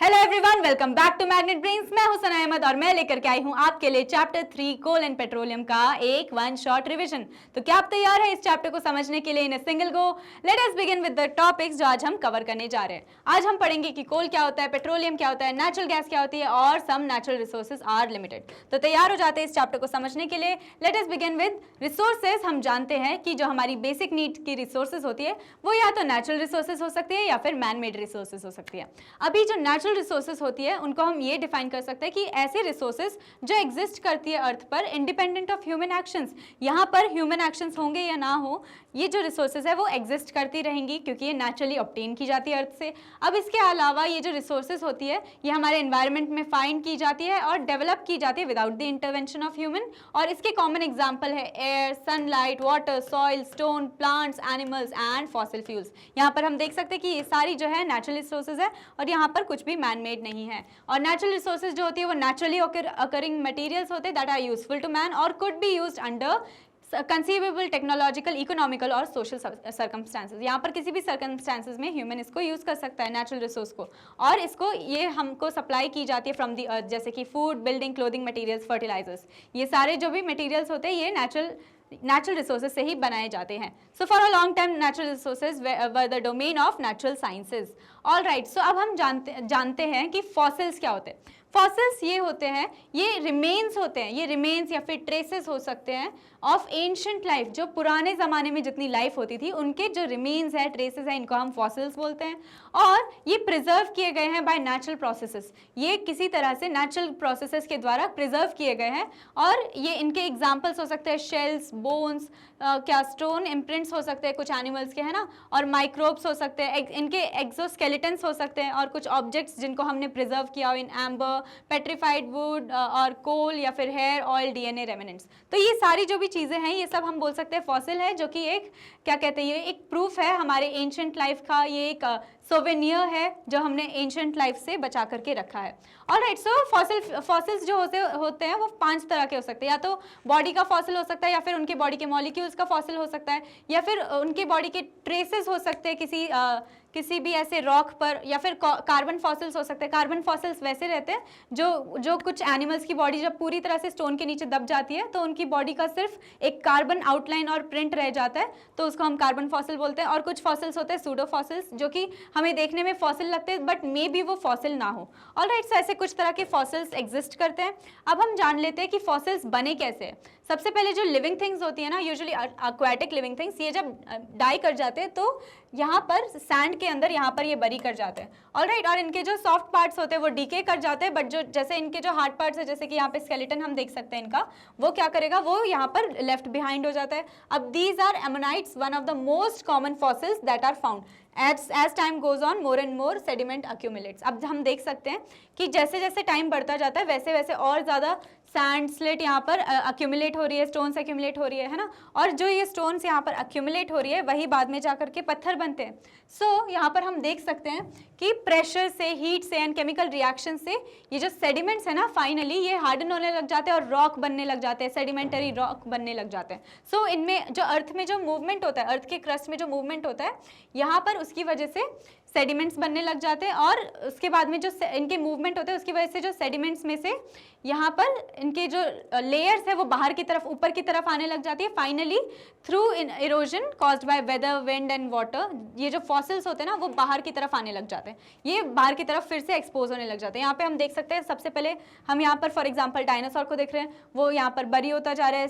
Hello everyone, welcome back to Magnet Brains. मैं हुसन अहमद और मैं लेकर के आई हूं आपके लिए चैप्टर 3 कोल एंड पेट्रोलियम का एक वन शॉट रिवीजन। तो क्या आप तैयार हैं इस चैप्टर को समझने के लिए in a single go? Let us begin with the topics जो आज हम कवर करने जा रहे हैं। आज हम पढ़ेंगे कि कोल क्या होता है, पेट्रोलियम क्या होता है, नेचुरल गैस क्या होती है और some natural resources are limited. तो तैयार हो जाते हैं इस चैप्टर को समझने के लिए। Late us begin with resources. हम जानते हैं कि जो हमारी बेसिक नीड की रिसोर्सेज होती है वो या तो नेचुरल रिसोर्सेज हो सकती है या फिर मैन मेड रिसोर्सेज हो सकती है। अभी जो नेचुरल रिसोर्सेज होती है उनको हम ये डिफाइन कर सकते हैं कि ऐसे रिसोर्सेज जो एग्जिस्ट करती है अर्थ पर इंडिपेंडेंट ऑफ ह्यूमन एक्शंस। यहाँ पर ह्यूमन एक्शंस होंगे या ना हो, ये जो रिसोर्सेज है वो एग्जिस्ट करती रहेंगी क्योंकि ये नेचुरली ऑब्टेन की जाती है अर्थ से। अब इसके अलावा ये जो रिसोर्सेज होती है ये हमारे एनवायरनमेंट में फाइंड की जाती है और डेवलप की जाती है without the intervention of human. और इसके कॉमन एग्जाम्पल है air, sunlight, water, soil, stone, plants, animals and fossil fuels. यहाँ पर हम देख सकते हैं कि ये सारी जो है नेचुरल रिसोर्सेज है और यहाँ पर कुछ भी मैन मेड नहीं है। और नेचुरल रिसोर्सेज जो होती है वो नेचुरली अकरिंग मटेरियल्स होते हैं that are useful to man और could be used under conceivable technological, economical और सोशल सर्कमस्टांसेस। यहाँ पर किसी भी सर्कमस्टांसेस में ह्यूमन इसको यूज कर सकता है नेचुरल रिसोर्स को, और इसको ये हमको सप्लाई की जाती है फ्रॉम दी अर्थ, जैसे कि food, building, clothing materials, fertilisers. ये सारे जो भी मटेरियल्स होते हैं ये नेचुरल रिसोर्सेज से ही बनाए जाते हैं। So for a long time natural resources were the domain of natural sciences. All right, so अब हम जानते हैं कि फॉसिल्स क्या होते हैं। फॉसिल्स ये होते हैं, ये रिमेन्स होते हैं, ये रिमेन्स या फिर ट्रेसेस हो सकते हैं ऑफ एंशिएंट लाइफ। जो पुराने ज़माने में जितनी लाइफ होती थी उनके जो रिमेन्स है, ट्रेसेस है, इनको हम फॉसिल्स बोलते हैं। और ये प्रिजर्व किए गए हैं बाय नेचुरल प्रोसेसेस, ये किसी तरह से नेचुरल प्रोसेसेस के द्वारा प्रिजर्व किए गए हैं। और ये इनके एग्जाम्पल्स हो सकते हैं शेल्स, बोन्स, क्या स्टोन इम्प्रिंट्स हो सकते हैं कुछ एनिमल्स के, है ना, और माइक्रोब्स हो सकते हैं, इनके एक्सोस्केलेटन्स हो सकते हैं, और कुछ ऑब्जेक्ट्स जिनको हमने प्रिजर्व किया हो इन एम्बर, पेट्रिफाइड वुड और कोल या फिर हेयर ऑयल, डीएनए रेमिनेंट्स। तो ये सारी जो भी चीज़ें हैं ये सब हम बोल सकते हैं फॉसिल है, जो कि एक क्या कहते हैं, ये एक प्रूफ है हमारे एंशिएंट लाइफ का, ये एक सोवेनियर है जो हमने एंशिएंट लाइफ से बचा करके रखा है। ऑलराइट, सो फॉसिल्स जो होते हैं वो 5 तरह के हो सकते हैं। या तो बॉडी का फॉसिल हो सकता है, या फिर उनके बॉडी के मॉलिक्यूल्स का फॉसिल हो सकता है, या फिर उनके बॉडी के ट्रेसेस हो सकते हैं किसी भी ऐसे रॉक पर, या फिर कार्बन फॉसिल्स हो सकते हैं। कार्बन फॉसिल्स वैसे रहते हैं जो कुछ एनिमल्स की बॉडी जब पूरी तरह से स्टोन के नीचे दब जाती है तो उनकी बॉडी का सिर्फ एक कार्बन आउटलाइन और प्रिंट रह जाता है, तो उसको हम कार्बन फॉसिल बोलते हैं। और कुछ फॉसिल्स होते हैं सूडो फॉसिल्स, जो कि हमें देखने में फॉसिल लगते हैं बट मे बी वो फॉसिल ना हो। ऑलराइट, सो ऐसे कुछ तरह के फॉसिल्स एग्जिस्ट करते हैं। अब हम जान लेते हैं कि फॉसिल्स बने कैसे हैं। सबसे पहले जो लिविंग थिंग्स होती है ना, यूजुअली एक्वाटिक लिविंग थिंग्स, ये जब डाई कर जाते हैं तो यहाँ पर सैंड के अंदर यहाँ पर ये बरी कर जाते हैं। ऑलराइट, और इनके जो सॉफ्ट पार्ट्स होते हैं वो डीके कर जाते हैं, बट जो जैसे इनके जो हार्ड पार्ट्स है, जैसे कि यहाँ पे स्केलेटन हम देख सकते हैं इनका, वो क्या करेगा, वो यहाँ पर लेफ्ट बिहाइंड हो जाता है। अब these are ammonites, one of the most common fossils that are found. As time goes on, more and more sediment accumulates। अब हम देख सकते हैं कि जैसे जैसे टाइम बढ़ता जाता है वैसे वैसे और ज़्यादा सैंड स्लेट यहाँ पर अक्यूमुलेट हो रही है, स्टोन्स अक्यूमुलेट हो रही है ना, और जो ये स्टोन्स यहाँ पर अक्यूमुलेट हो रही है वही बाद में जाकर के पत्थर बनते हैं। सो यहाँ पर हम देख सकते हैं कि प्रेशर से, हीट से एंड केमिकल रिएक्शन से ये जो सेडिमेंट्स है ना, फाइनली ये हार्डन होने लग जाते हैं और रॉक बनने लग जाते हैं, सेडिमेंटरी रॉक बनने लग जाते हैं। सो इनमें जो अर्थ में जो मूवमेंट होता है, अर्थ के क्रस्ट में जो मूवमेंट होता है, यहाँ पर उसकी वजह से सेडिमेंट्स बनने लग जाते हैं। और उसके बाद में जो इनके मूवमेंट होते हैं उसकी वजह से जो सेडिमेंट्स में से यहाँ पर इनके जो लेयर्स है वो बाहर की तरफ, ऊपर की तरफ आने लग जाती है। Finally through erosion caused by weather, wind and water, ये जो फॉसिल्स होते हैं ना वो बाहर की तरफ आने लग जाते हैं, ये बाहर की तरफ फिर से एक्सपोज होने लग जाते हैं। यहाँ पे हम देख सकते हैं, सबसे पहले हम यहाँ पर फॉर एग्जाम्पल डायनासोर को देख रहे हैं, वो यहाँ पर बरी होता जा रहा है,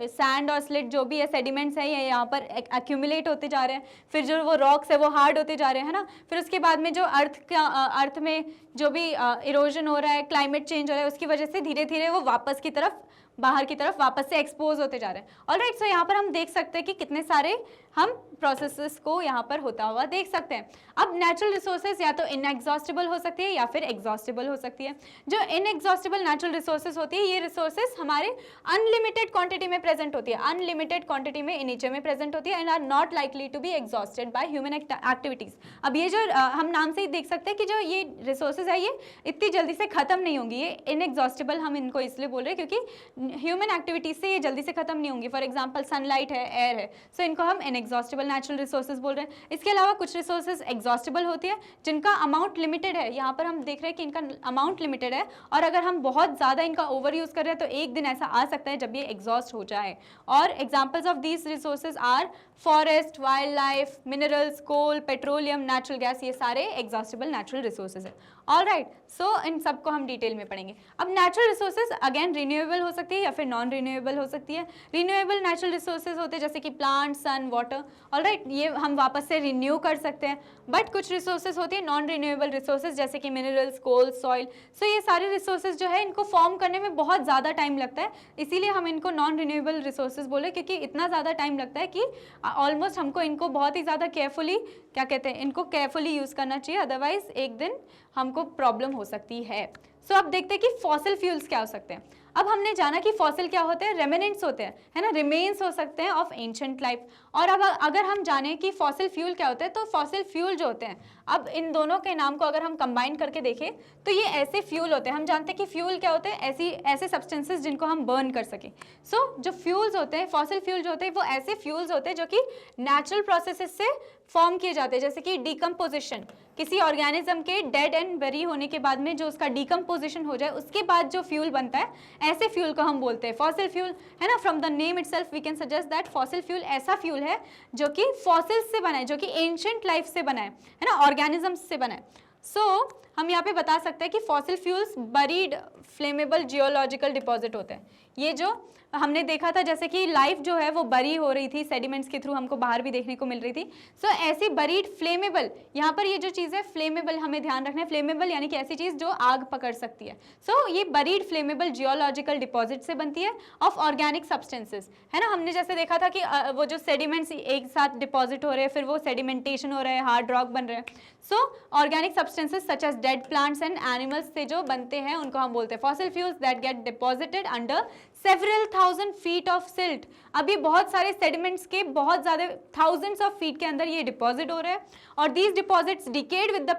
सैंड और स्लिट जो भी है सेडिमेंट्स है ये यहाँ पर एक्यूमुलेट होते जा रहे हैं, फिर जो वो रॉक्स है वो हार्ड होते जा रहे हैं, है ना, फिर उसके बाद में जो अर्थ में जो भी इरोजन हो रहा है, क्लाइमेट चेंज हो रहा है, उसकी वजह से धीरे धीरे वो वापस की तरफ, बाहर की तरफ वापस से एक्सपोज होते जा रहे हैं। ऑलराइट, सो यहाँ पर हम देख सकते हैं कि कितने सारे हम प्रोसेसेस को यहाँ पर होता हुआ देख सकते हैं। अब नेचुरल रिसोर्सेज या तो इनएग्जॉस्टिबल हो सकती है या फिर एग्जॉस्टिबल हो सकती है। जो इनएग्जॉस्टिबल नेचुरल रिसोर्सेज होती है, ये रिसोर्सेज हमारे अनलिमिटेड क्वांटिटी में प्रेजेंट होती है, अनलिमिटेड क्वांटिटी में नेचर में प्रेजेंट होती है, and are not likely to be exhausted by human activities. अब ये जो हम नाम से ही देख सकते हैं कि जो ये रिसोर्सेज है ये इतनी जल्दी से खत्म नहीं होंगी, ये इनएग्जॉस्टिबल हम इनको इसलिए बोल रहे हैं क्योंकि ह्यूमन एक्टिविटीज से ये जल्दी से खत्म नहीं होंगी। फॉर एग्जाम्पल सनलाइट है, एयर है, सो इनको हम इनएग्जॉस्टिबल नेचुरल रिसोर्सेज बोल रहे हैं। इसके अलावा कुछ रिसोर्सेज एग्जॉस्टिबल होती है जिनका अमाउंट लिमिटेड है। यहाँ पर हम देख रहे हैं कि इनका अमाउंट लिमिटेड है और अगर हम बहुत ज़्यादा इनका ओवर यूज़ कर रहे हैं तो एक दिन ऐसा आ सकता है जब ये एग्जॉस्ट हो जाए। और examples of these resources are forest, wildlife, minerals, coal, petroleum, natural gas, ये सारे एग्जॉस्टिबल नेचुरल रिसोर्सेज है। ऑल राइट, सो इन सबको हम डिटेल में पढ़ेंगे। अब नेचुरल रिसोर्सेज अगेन रिन्यूएबल हो सकती है या फिर नॉन रिन्यूएबल हो सकती है। रिन्यूएबल नेचुरल रिसोर्सेज होते हैं जैसे कि प्लांट, सन, वाटर, ऑल राइट, ये हम वापस से रिन्यू कर सकते हैं। बट कुछ रिसोर्सेज होती है नॉन रिन्यूएबल रिसोर्सेज जैसे कि मिनरल्स, कोल, सॉइल। सो ये सारे रिसोर्सेज जो है इनको फॉर्म करने में बहुत ज़्यादा टाइम लगता है, इसीलिए हम इनको नॉन रिन्यूएबल रिसोर्सेज बोले, क्योंकि इतना ज़्यादा टाइम लगता है कि ऑलमोस्ट हमको इनको बहुत ही ज़्यादा केयरफुली, क्या कहते हैं, इनको केयरफुली यूज़ करना चाहिए, अदरवाइज एक दिन हमको प्रॉब्लम हो सकती है। सो अब देखते हैं कि फॉसिल फ्यूल्स क्या हो सकते हैं। अब हमने जाना कि फॉसिल क्या होते हैं, रेमिनेंट्स होते हैं, है ना, रिमेन्स हो सकते हैं ऑफ एंशिएंट लाइफ। और अब अगर हम जाने कि फॉसिल फ्यूल क्या होते हैं, तो फॉसिल फ्यूल जो होते हैं, अब इन दोनों के नाम को अगर हम कंबाइन करके देखें तो ये ऐसे फ्यूल होते हैं। हम जानते हैं कि फ्यूल क्या होते हैं, ऐसे सब्सटेंसेस जिनको हम बर्न कर सकें। सो जो फ्यूल्स होते हैं, फॉसिल फ्यूल जो होते हैं, वो ऐसे फ्यूल्स होते हैं जो कि नेचुरल प्रोसेसेस से फॉर्म किए जाते हैं, जैसे कि डिकम्पोजिशन, किसी ऑर्गेनिज्म के डेड एंड बेरी होने के बाद में जो उसका डिकम्पोजिशन हो जाए उसके बाद जो फ्यूल बनता है, ऐसे फ्यूल को हम बोलते हैं फॉसिल फ्यूल, है ना। From the name itself we can suggest that fossil fuel ऐसा फ्यूल है जो कि फॉसिल्स से बना है, जो कि एंशिएंट लाइफ से बना है ना, ऑर्गेनिजम्स से बना है। सो हम यहाँ पे बता सकते हैं कि fossil fuels buried flammable geological deposit होते हैं। ये जो हमने देखा था जैसे कि लाइफ जो है वो बरी हो रही थी, सेडिमेंट्स के थ्रू हमको बाहर भी देखने को मिल रही थी। सो ऐसी बरीड फ्लेमेबल, यहाँ पर ये जो चीज़ है फ्लेमेबल, हमें ध्यान रखना है, फ्लेमेबल यानी कि ऐसी चीज़ जो आग पकड़ सकती है। सो ये बरीड फ्लेमेबल जियोलॉजिकल डिपॉजिट से बनती है ऑफ ऑर्गेनिक सब्सटेंसेस, है ना। हमने जैसे देखा था कि वो जो सेडिमेंट्स एक साथ डिपॉजिट हो रहे हैं, फिर वो सेडिमेंटेशन हो रहा है, हार्ड रॉक बन रहे हैं। So organic substances such as dead plants and animals से जो बनते हैं उनको हम बोलते हैं fossil fuels that get deposited under several thousand feet of silt. अभी बहुत सारे सेडिमेंट्स के बहुत ज़्यादा थाउजेंड्स ऑफ फीट के अंदर ये डिपॉजिट हो रहे हैं और these deposits decade with the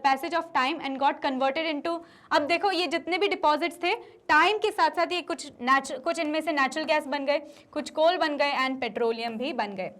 passage of time and got converted into, अब देखो ये जितने भी डिपॉजिट्स थे टाइम के साथ साथ ये कुछ इनमें से नेचुरल गैस बन गए, कुछ कोल बन गए एंड पेट्रोलियम भी बन गए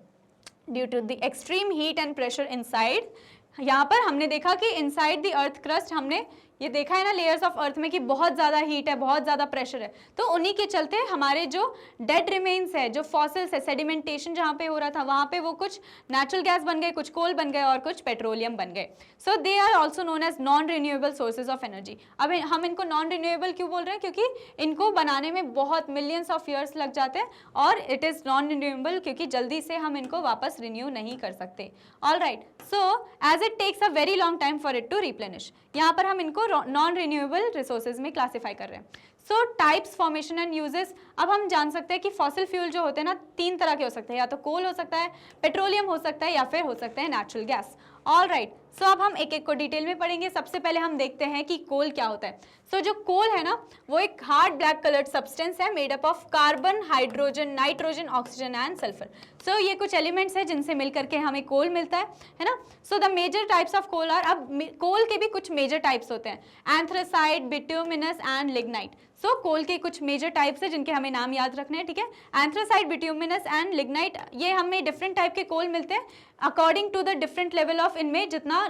due to the extreme heat and pressure inside. यहाँ पर हमने देखा कि इनसाइड द अर्थ क्रस्ट, हमने ये देखा है ना लेयर्स ऑफ अर्थ में कि बहुत ज़्यादा हीट है, बहुत ज़्यादा प्रेशर है, तो उन्हीं के चलते हमारे जो डेड रिमेन्स है, जो फॉसिल्स है, सेडिमेंटेशन जहाँ पे हो रहा था वहाँ पे वो कुछ नेचुरल गैस बन गए, कुछ कोल बन गए और कुछ पेट्रोलियम बन गए। So they are also known as non renewable sources of energy. अब हम इनको नॉन रिन्यूएबल क्यों बोल रहे हैं, क्योंकि इनको बनाने में बहुत मिलियंस ऑफ ईयर्स लग जाते हैं और इट इज़ नॉन रिन्यूएबल क्योंकि जल्दी से हम इनको वापस रिन्यू नहीं कर सकते। All right, so as it takes a very long time for it to replenish, यहाँ पर हम इनको नॉन रिन्यूएबल रिसोर्सेज में क्लासीफाई कर रहे हैं। So types, formation and uses. अब हम जान सकते हैं कि फॉसिल फ्यूल जो होते हैं ना तीन तरह के हो सकते हैं, या तो कोल हो सकता है, पेट्रोलियम हो सकता है या फिर हो सकता है natural gas. All right, so अब हम एक एक को डिटेल में पढ़ेंगे। सबसे पहले हम देखते हैं कि कोल क्या होता है। सो जो कोल है ना वो एक हार्ड ब्लैक कलर्ड सब्सटेंस है made up of carbon, hydrogen, nitrogen, oxygen and sulphur. So ये कुछ एलिमेंट्स हैं जिनसे मिलकर के हमें कोल मिलता है ना। So the major types of coal are, अब कोल के भी कुछ मेजर टाइप्स होते हैं, anthracite, bituminous and lignite. So coal के कुछ मेजर टाइप्स हैं जिनके हमें नाम याद रखने हैं, ठीक है। एंथ्रासाइट, बिट्यूमिनस एंड लिग्नाइट, ये हमें डिफरेंट टाइप के कोल मिलते हैं according to the different level of, इनमें जितना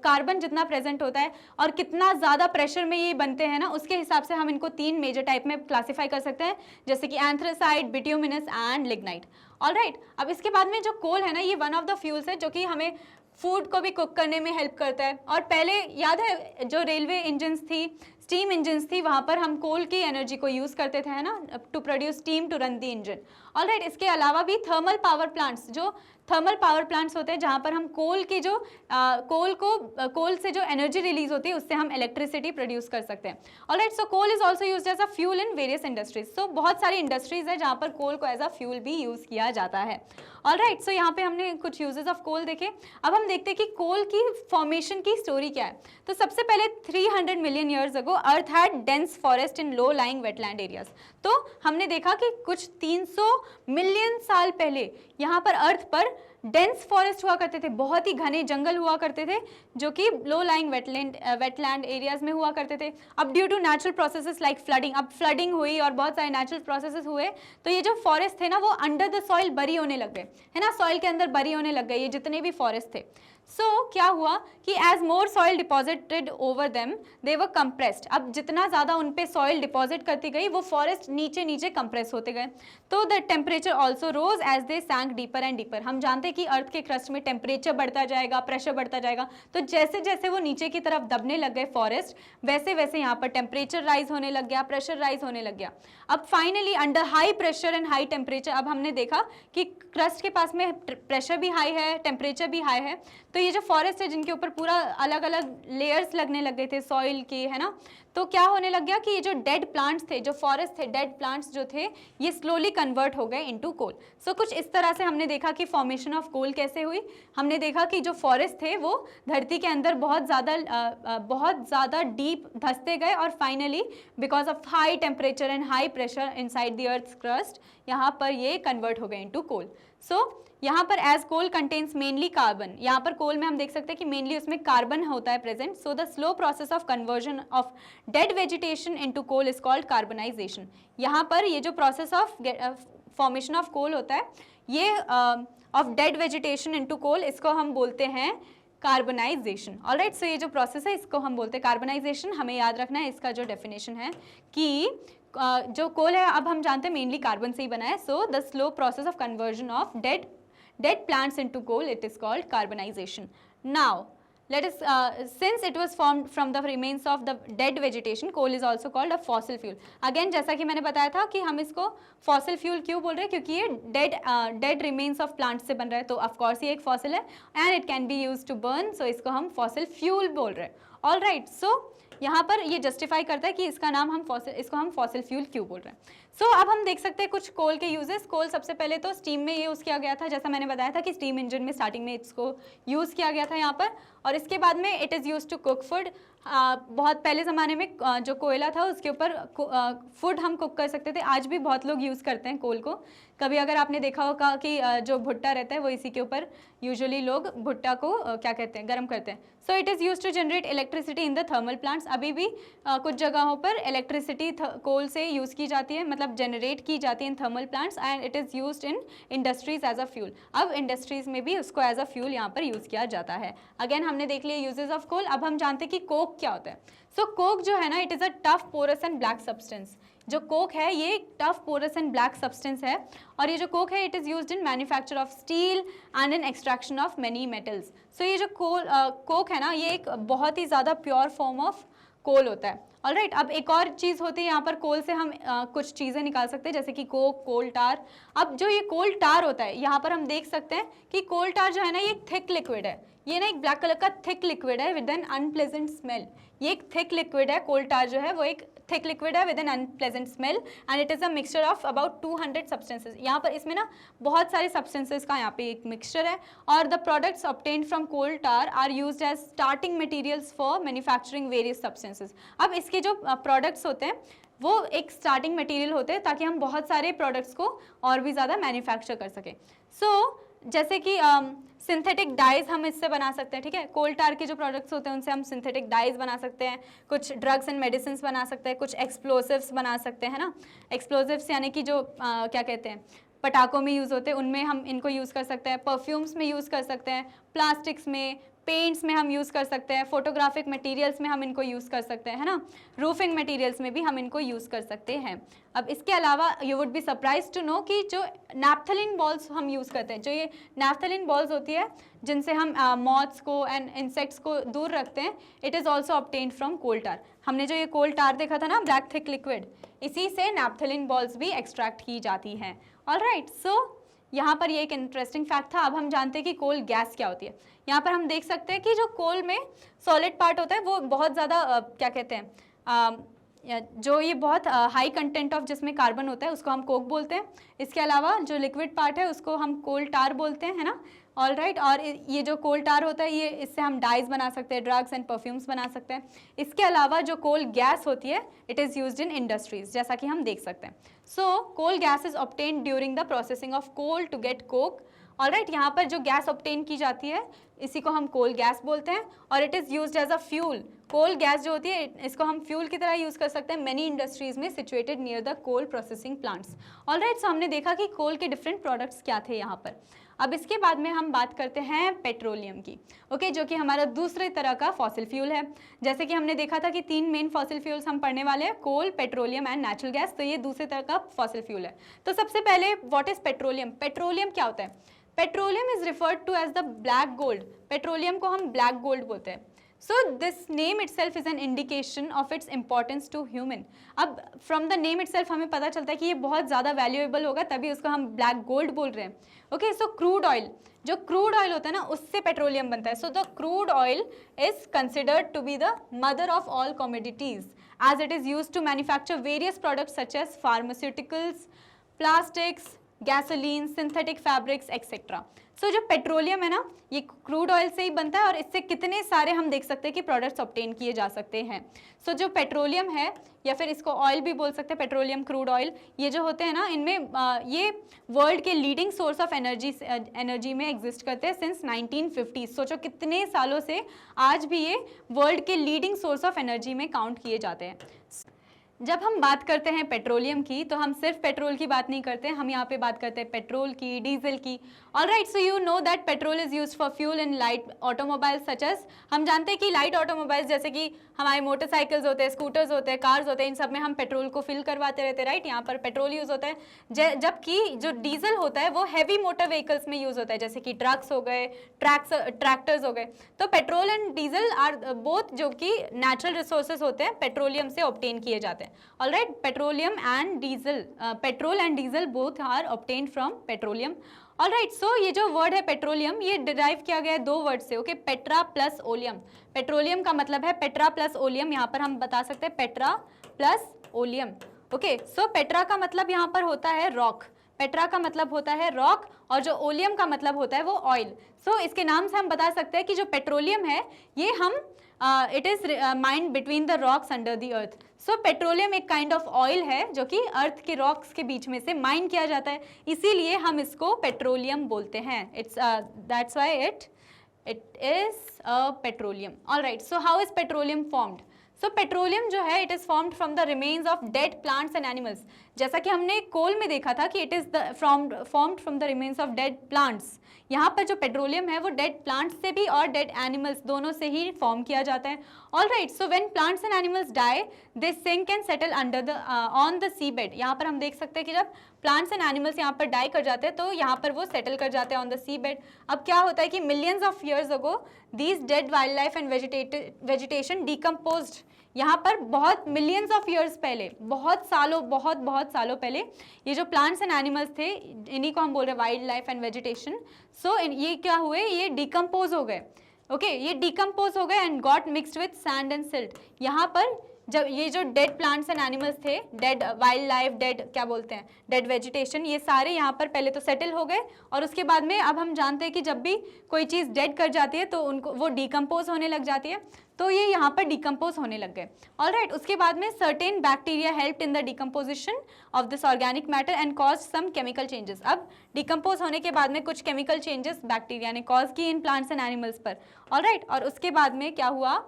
कार्बन जितना प्रेजेंट होता है और कितना ज़्यादा प्रेशर में ये बनते हैं ना, उसके हिसाब से हम इनको तीन मेजर टाइप में क्लासीफाई कर सकते हैं, जैसे कि anthracite, bituminous and lignite. All right, अब इसके बाद में जो कोल है ना ये वन ऑफ द फ्यूल्स है जो कि हमें फूड को भी कुक करने में हेल्प करता है। और पहले याद है जो रेलवे इंजन्स थी, स्टीम इंजन्स थी, वहाँ पर हम कोल की एनर्जी को यूज़ करते थे, है ना, to produce steam to run the engine. All right, इसके अलावा भी थर्मल पावर प्लांट्स, जो थर्मल पावर प्लांट्स होते हैं जहाँ पर हम कोल के जो कोल से जो एनर्जी रिलीज होती है उससे हम इलेक्ट्रिसिटी प्रोड्यूस कर सकते हैं। All right, so coal is also used as a fuel in various industries. So बहुत सारी इंडस्ट्रीज है जहाँ पर कोल को एज अ फ्यूल भी यूज़ किया जाता है। ऑल राइट, सो यहाँ पे हमने कुछ यूजेस ऑफ कोल देखे। अब हम देखते हैं कि कोल की फॉर्मेशन की स्टोरी क्या है। तो सबसे पहले 300 million years ago earth had dense forest in low lying wetland areas. तो हमने देखा कि कुछ 300 मिलियन साल पहले यहाँ पर अर्थ पर डेंस फॉरेस्ट हुआ करते थे, बहुत ही घने जंगल हुआ करते थे जो कि लो लाइंग वेटलैंड एरियाज में हुआ करते थे। अब due to natural processes like flooding, अब फ्लडिंग हुई और बहुत सारे नेचुरल प्रोसेसेस हुए तो ये जो फॉरेस्ट थे ना वो अंडर द सॉइल बरी होने लग गए, है ना, सॉइल के अंदर बरी होने लग गए ये जितने भी फॉरेस्ट थे। क्या हुआ कि as more soil deposited over them they were compressed, अब जितना ज़्यादा उन पे सॉइल डिपॉजिट करती गई वो फॉरेस्ट नीचे नीचे कंप्रेस होते गए। तो the temperature also rose as they sank deeper and deeper, हम जानते हैं कि अर्थ के क्रस्ट में टेम्परेचर बढ़ता जाएगा, प्रेशर बढ़ता जाएगा, तो जैसे जैसे वो नीचे की तरफ दबने लग गए फॉरेस्ट वैसे वैसे यहाँ पर टेम्परेचर राइज होने लग गया, प्रेशर राइज होने लग गया। अब finally under high pressure and high temperature, अब हमने देखा कि क्रस्ट के पास में प्रेशर भी हाई है, टेम्परेचर भी हाई है, तो ये जो फॉरेस्ट है जिनके ऊपर पूरा अलग अलग लेयर्स लगने लग गए थे सॉइल के, है ना, तो क्या होने लग गया कि ये जो डेड प्लांट्स थे, जो फॉरेस्ट थे, डेड प्लांट्स जो थे ये स्लोली कन्वर्ट हो गए इनटू कोल। कुछ इस तरह से हमने देखा कि फॉर्मेशन ऑफ कोल कैसे हुई। हमने देखा कि जो फॉरेस्ट थे वो धरती के अंदर बहुत ज़्यादा डीप धंसते गए और finally because of high temperature and high pressure inside the earth crust यहाँ पर ये कन्वर्ट हो गए इनटू कोल। यहाँ पर as coal contains mainly carbon, यहाँ पर कोल में हम देख सकते हैं कि मेनली उसमें कार्बन होता है present. So the slow process of conversion of dead vegetation into coal is called carbonisation. यहाँ पर ये जो process of formation of coal होता है ये of dead vegetation into coal, इसको हम बोलते हैं कार्बनाइजेशन। ऑलराइट, सो ये जो प्रोसेस है इसको हम बोलते हैं कार्बनाइजेशन। हमें याद रखना है इसका जो डेफिनेशन है कि जो कोल है अब हम जानते हैं मेनली कार्बन से ही बना है। So the slow process of conversion of dead plants into coal, it is called carbonization. Now let us since it was formed from the remains of the dead vegetation, coal is also called a fossil fuel. Again जैसा कि मैंने बताया था कि हम इसको fossil fuel क्यों बोल रहे हैं, क्योंकि ये dead remains of plants से बन रहा है, तो of course ये एक fossil है and it can be used to burn, so इसको हम fossil fuel बोल रहे हैं। All right, so यहाँ पर ये जस्टिफाई करता है कि इसका नाम हम इसको हम फॉसिल फ्यूल क्यों बोल रहे हैं। अब हम देख सकते हैं कुछ कोल के यूजेस। कोल सबसे पहले तो स्टीम में यूज़ किया गया था, जैसा मैंने बताया था कि स्टीम इंजन में स्टार्टिंग में इसको यूज़ किया गया था यहाँ पर, और इसके बाद में it is use to cook food. बहुत पहले ज़माने में जो कोयला था उसके ऊपर फूड हम कुक कर सकते थे, आज भी बहुत लोग यूज़ करते हैं कोल को। कभी अगर आपने देखा होगा कि जो भुट्टा रहता है वो इसी के ऊपर यूजुअली लोग भुट्टा को क्या कहते हैं, गर्म करते हैं। So it is use to generate electricity in the thermal plants. अभी भी कुछ जगहों पर इलेक्ट्रिसिटी कोल से यूज़ की जाती है, मतलब जनरेट की जाती है in thermal plants, and it is used in industries as a fuel. अब इंडस्ट्रीज़ में भी उसको एज अ फ्यूल यहाँ पर यूज़ किया जाता है। अगेन हमने देख लिया यूजेस ऑफ कोल। अब हम जानते हैं कि कोक क्या होता है। कोक जो है ना, it is a tough porous and black substance. जो कोक है ये tough porous and black substance है, और ये जो कोक है it is used in manufacture of steel and in extraction of many metals. ये जो कोक है ना ये एक बहुत ही ज़्यादा प्योर फॉर्म ऑफ कोल होता है। ऑलराइट, अब एक और चीज़ होती है यहाँ पर, कोल से हम कुछ चीज़ें निकाल सकते हैं जैसे कि कोक, कोल टार। अब जो ये कोल टार होता है यहाँ पर हम देख सकते हैं कि कोल टार जो है ना ये एक थिक लिक्विड है, ये ना एक ब्लैक कलर का थिक लिक्विड है विद एन अनप्लेजेंट स्मेल। ये एक थिक लिक्विड है, कोल टार जो है वो एक थिक लिक्विड है with N unpleasant smell, and it is a mixture of about 200 substances. यहाँ पर इसमें ना बहुत सारे सब्सटेंसेज का यहाँ पे एक मिक्सचर है, और the products obtained from coal tar are used as starting materials for manufacturing various substances. अब इसके जो प्रोडक्ट्स होते हैं वो एक स्टार्टिंग मटेरियल होते हैं ताकि हम बहुत सारे प्रोडक्ट्स को और भी ज़्यादा मैन्युफैक्चर कर सकें। जैसे कि सिंथेटिक डाइज हम इससे बना सकते हैं, ठीक है। कोल टार के जो प्रोडक्ट्स होते हैं उनसे हम सिंथेटिक डाइज बना सकते हैं, कुछ ड्रग्स एंड मेडिसिन बना सकते हैं, कुछ एक्सप्लोसिव्स बना सकते हैं ना। एक्सप्लोसिव्स यानी कि जो क्या कहते हैं पटाखों में यूज़ होते हैं उनमें हम इनको यूज़ कर सकते हैं, परफ्यूम्स में यूज़ कर सकते हैं, प्लास्टिक्स में, पेंट्स में हम यूज़ कर सकते हैं, फोटोग्राफिक मटेरियल्स में हम इनको यूज़ कर सकते हैं, है ना। रूफिंग मटेरियल्स में भी हम इनको यूज़ कर सकते हैं। अब इसके अलावा you would be surprise to know कि जो नैप्थलीन बॉल्स हम यूज़ करते हैं, जो ये नैप्थलीन बॉल्स होती है जिनसे हम मॉथ्स को एंड इंसेक्ट्स को दूर रखते हैं, it is also obtained from coal tar. हमने जो ये कोल टार देखा था ना, ब्लैक थिक लिक्विड, इसी से नैप्थलीन बॉल्स भी एक्सट्रैक्ट की जाती हैं। ऑलराइट, सो यहाँ पर ये एक इंटरेस्टिंग फैक्ट था। अब हम जानते हैं कि कोल गैस क्या होती है। यहाँ पर हम देख सकते हैं कि जो कोल में सॉलिड पार्ट होता है वो बहुत ज़्यादा क्या कहते हैं, जो ये बहुत हाई कंटेंट ऑफ जिसमें कार्बन होता है उसको हम कोक बोलते हैं। इसके अलावा जो लिक्विड पार्ट है उसको हम कोल टार बोलते हैं, है ना। ऑलराइट, और ये जो कोल टार होता है ये इससे हम डाइज बना सकते हैं, ड्रग्स एंड परफ्यूम्स बना सकते हैं। इसके अलावा जो कोल गैस होती है it is used in industries, जैसा कि हम देख सकते हैं। Coal gas is obtained during the processing of coal to get coke alright, यहाँ पर जो गैस ऑब्टेन की जाती है इसी को हम कोल गैस बोलते हैं और it is used as a fuel. Coal gas जो होती है इसको हम फ्यूल की तरह यूज़ कर सकते हैं मेनी इंडस्ट्रीज में situated near the coal processing plants. All right, so हमने देखा कि कोल के डिफरेंट प्रोडक्ट्स क्या थे यहाँ पर। अब इसके बाद में हम बात करते हैं पेट्रोलियम की, ओके, जो कि हमारा दूसरे तरह का फॉसिल फ्यूल है। जैसे कि हमने देखा था कि 3 मेन फॉसिल फ्यूल्स हम पढ़ने वाले हैं, कोल, पेट्रोलियम एंड नेचुरल गैस, तो ये दूसरे तरह का फॉसिल फ्यूल है। तो सबसे पहले व्हाट इज पेट्रोलियम? पेट्रोलियम क्या होता है? Petroleum is referred to as the black gold. Petroleum को हम ब्लैक गोल्ड बोलते हैं। So this name itself is an indication of its importance to human. अब फ्रॉम द नेम इटसेल्फ हमें पता चलता है कि ये बहुत ज़्यादा वैल्यूएबल होगा, तभी उसको हम ब्लैक गोल्ड बोल रहे हैं। ओके, सो क्रूड ऑयल, जो क्रूड ऑयल होता है ना उससे पेट्रोलियम बनता है। So the crude oil is considered to be the mother of all commodities as it is used to manufacture various products such as pharmaceuticals, plastics, gasoline, synthetic fabrics etcetera. So जो petroleum है ना ये crude oil से ही बनता है और इससे कितने सारे हम देख सकते हैं कि प्रोडक्ट्स ऑब्टेन किए जा सकते हैं। सो जो पेट्रोलियम है या फिर इसको ऑयल भी बोल सकते हैं, पेट्रोलियम, क्रूड ऑयल, ये जो होते हैं ना इनमें ये वर्ल्ड के लीडिंग सोर्स ऑफ एनर्जी में एग्जिस्ट करते हैं सिंस 1950। सोचो कितने सालों से आज भी ये वर्ल्ड के लीडिंग सोर्स ऑफ एनर्जी में काउंट किए जाते हैं। जब हम बात करते हैं पेट्रोलियम की तो हम सिर्फ पेट्रोल की बात नहीं करते, हम यहाँ पे बात करते हैं पेट्रोल की, डीजल की। Alright, so you know that petrol is used for fuel in light automobiles such as, हम जानते हैं कि लाइट ऑटोमोबाइल्स जैसे कि हमारे मोटरसाइकिल्स होते हैं, स्कूटर्स होते हैं, कार्स होते हैं, इन सब में हम पेट्रोल को फिल करवाते रहते हैं, राइट, यहाँ पर पेट्रोल यूज़ होता है। जबकि जो डीजल होता है वो हैवी मोटर व्हीकल्स में यूज़ होता है, जैसे कि ट्रक्स हो गए, ट्रैक्टर्स हो गए। तो petrol and diesel are both जो कि नेचुरल रिसोर्सेज होते हैं पेट्रोलियम से ऑब्टेन किए जाते हैं। All right, petroleum and diesel, petrol and diesel both are obtained from petroleum. All right, so ये जो वर्ड है पेट्रोलियम ये डिराइव किया गया है 2 वर्ड से, okay, Petra plus oleum. Petroleum का मतलब है पेट्रा प्लस ओलियम, यहाँ पर हम बता सकते हैं पेट्रा प्लस ओलियम। ओके, सो पेट्रा का मतलब यहाँ पर होता है रॉक, पेट्रा का मतलब होता है रॉक और जो ओलियम का मतलब होता है वो ऑयल। सो इसके नाम से हम बता सकते हैं कि जो पेट्रोलियम है ये हम it is mind between the rocks under the earth. So petroleum एक काइंड ऑफ ऑयल है जो कि अर्थ के रॉक्स के बीच में से माइन किया जाता है, इसीलिए हम इसको पेट्रोलियम बोलते हैं। It's that's why it is a petroleum. All right, so how is petroleum formed? So petroleum जो है it is formed from the remains of dead plants and animals. जैसा कि हमने कोल में देखा था कि it is formed from the remains of dead plants, यहाँ पर जो पेट्रोलियम है वो डेड प्लांट्स से भी और डेड एनिमल्स दोनों से ही फॉर्म किया जाता है। Alright, so when plants and animals die they sink and settle under the on the sea bed. यहाँ पर हम देख सकते हैं कि जब प्लांट्स एंड एनिमल्स यहाँ पर डाई कर जाते हैं तो यहाँ पर वो सेटल कर जाते हैं ऑन द सी बेड। अब क्या होता है कि millions of years ago these dead wild life and vegetation decomposed. यहाँ पर बहुत मिलियंस ऑफ ईयर्स पहले, बहुत सालों पहले ये जो प्लांट्स एंड एनिमल्स थे इन्हीं को हम बोल रहे हैं वाइल्ड लाइफ एंड वेजिटेशन। सो ये क्या हुए, ये डिकम्पोज हो गए, ओके, ये डिकम्पोज हो गए and got mixed with sand and silt. यहाँ पर जब ये जो डेड प्लांट्स एंड एनिमल्स थे, डेड वाइल्ड लाइफ, डेड क्या बोलते हैं, डेड वेजिटेशन, ये सारे यहाँ पर पहले तो सेटल हो गए और उसके बाद में अब हम जानते हैं कि जब भी कोई चीज़ डेड कर जाती है तो उनको वो डिकम्पोज होने लग जाती है, तो ये यहाँ पर डिकम्पोज होने लग गए। ऑलराइट, उसके बाद में certain bacteria help in the decomposition of this organic matter and cause some chemical changes. अब डिकम्पोज होने के बाद में कुछ केमिकल चेंजेस बैक्टीरिया ने कॉज की इन प्लांट्स एंड एनिमल्स पर। ऑलराइट, और उसके बाद में क्या हुआ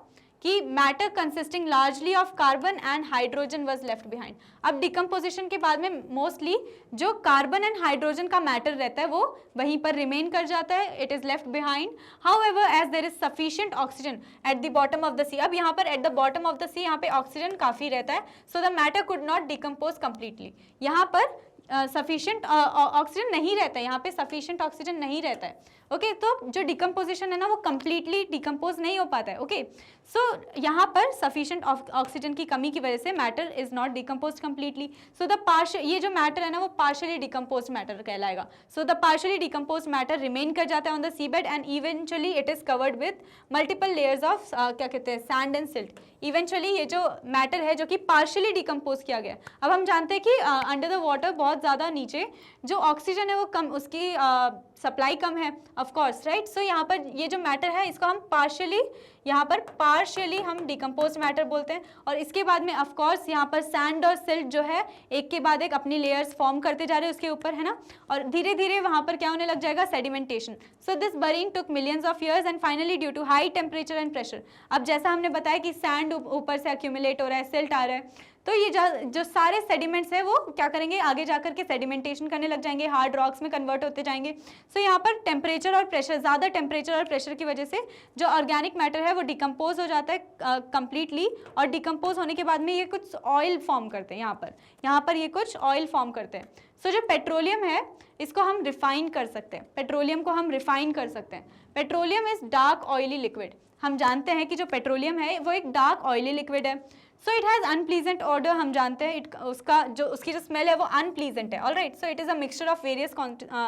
कि matter consisting largely of carbon and hydrogen was left behind. अब डिकम्पोजिशन के बाद में मोस्टली जो कार्बन एंड हाइड्रोजन का मैटर रहता है वो वहीं पर रिमेन कर जाता है, it is left behind. However as there is sufficient oxygen at the bottom of the sea, अब यहाँ पर at the bottom of the sea यहाँ पे ऑक्सीजन काफ़ी रहता है, so the matter could not decompose completely. यहाँ पर सफिशिएंट ऑक्सीजन नहीं रहता है, यहाँ पे सफिशिएंट ऑक्सीजन नहीं रहता है, ओके, तो जो डिकम्पोजिशन है ना वो कम्प्लीटली डिकम्पोज नहीं हो पाता है, ओके। सो यहाँ पर सफिशिएंट ऑक्सीजन की कमी की वजह से matter is not decompose completely, so the partial, ये जो मैटर है ना वो पार्शियली डिकम्पोज मैटर कहलाएगा। So the partially decompose matter remain कर जाता है on the sea bed and eventually it is covered with multiple layers of क्या कहते हैं, सैंड एंड सिल्ट। इवेंचुअली ये जो मैटर है जो कि पार्शियली डिकम्पोज किया गया। अब हम जानते हैं कि अंडर द वाटर बहुत ज़्यादा नीचे जो ऑक्सीजन है वो कम, उसकी सप्लाई कम है ऑफ कोर्स, राइट। सो यहाँ पर ये जो मैटर है इसको हम पार्शियली यहाँ पर पार्ट पार्शियली हम डिकम्पोज मैटर बोलते हैं। और इसके बाद में ऑफकोर्स यहाँ पर सैंड और सिल्ट जो है एक के बाद एक अपनी लेयर्स फॉर्म करते जा रहे हैं उसके ऊपर, है ना, और धीरे धीरे वहाँ पर क्या होने लग जाएगा, sedimentation. So this burying took millions of years and finally due to high temperature and pressure. अब जैसा हमने बताया कि सैंड ऊपर से अक्यूमुलेट हो रहा है, सिल्ट आ रहा है, तो ये जो सारे सेडिमेंट्स हैं वो क्या करेंगे, आगे जाकर के सेडिमेंटेशन करने लग जाएंगे, हार्ड रॉक्स में कन्वर्ट होते जाएंगे। सो यहाँ पर टेम्परेचर और प्रेशर, ज़्यादा टेम्परेचर और प्रेशर की वजह से जो ऑर्गेनिक मैटर है वो डिकम्पोज हो जाता है कंप्लीटली, और डिकम्पोज होने के बाद में ये कुछ ऑयल फॉर्म करते हैं। यहाँ पर ये कुछ ऑयल फॉर्म करते हैं। सो जो पेट्रोलियम है इसको हम रिफाइन कर सकते हैं, पेट्रोलियम को हम रिफाइन कर सकते हैं। Petroleum is dark oily liquid. हम जानते हैं कि जो पेट्रोलियम है वो एक डार्क ऑयली लिक्विड है। So it has unpleasant order, हम जानते हैं उसकी जो स्मेल है वो अनप्लीजेंट है। Alright, so it is a mixture of various,